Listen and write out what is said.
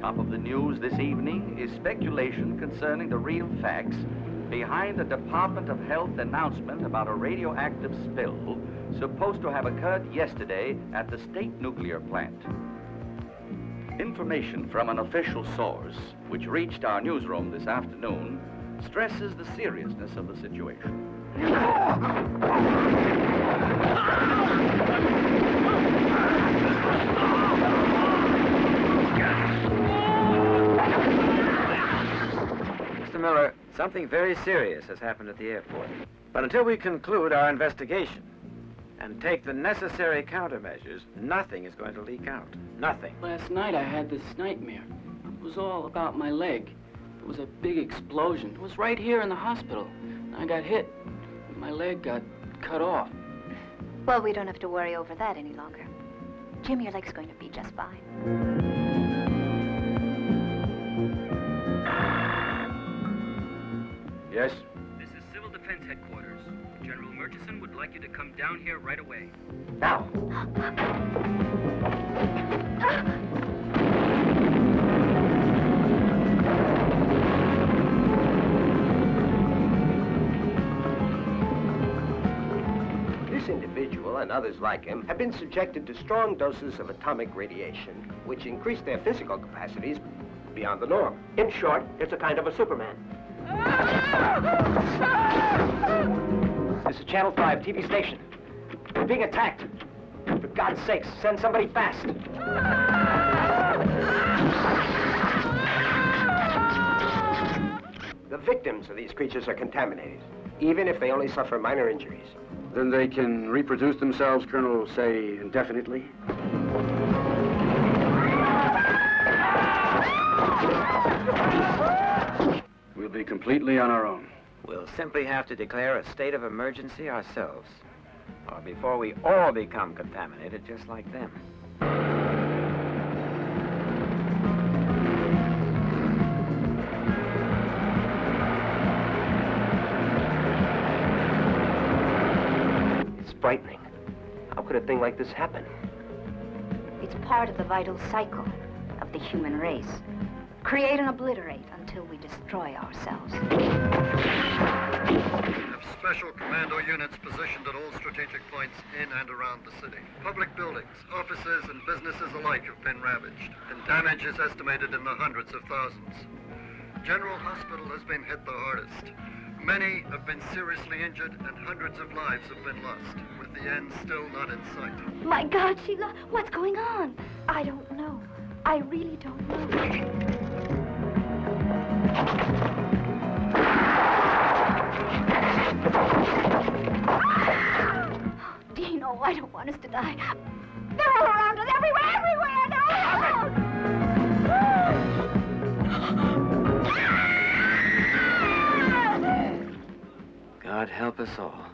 Top of the news this evening is speculation concerning the real facts behind the Department of Health announcement about a radioactive spill supposed to have occurred yesterday at the state nuclear plant. Information from an official source, which reached our newsroom this afternoon, stresses the seriousness of the situation. Mr. Miller, something very serious has happened at the airport. But until we conclude our investigation and take the necessary countermeasures, nothing is going to leak out. Nothing. Last night I had this nightmare. It was all about my leg. There was a big explosion. It was right here in the hospital. I got hit. My leg got cut off. Well, we don't have to worry over that any longer. Jim, your leg's going to be just fine. Yes? This is Civil Defense Headquarters. General Murchison would like you to come down here right away. Now. This individual and others like him have been subjected to strong doses of atomic radiation, which increase their physical capacities beyond the norm. In short, it's a kind of a Superman. This is Channel 5 TV station. We're being attacked. For God's sakes, send somebody fast. The victims of these creatures are contaminated, even if they only suffer minor injuries. Then they can reproduce themselves, Colonel, say, indefinitely? We'll be completely on our own. We'll simply have to declare a state of emergency ourselves, or before we all become contaminated just like them. It's frightening. How could a thing like this happen? It's part of the vital cycle of the human race. Create and obliterate until we destroy ourselves. We have special commando units positioned at all strategic points in and around the city. Public buildings, offices, and businesses alike have been ravaged, and damage is estimated in the hundreds of thousands. General Hospital has been hit the hardest. Many have been seriously injured, and hundreds of lives have been lost, with the end still not in sight. My God, Sheila, what's going on? I don't know. I really don't know. Dino, I don't want us to die. They're all around us, everywhere! They're all around! God help us all.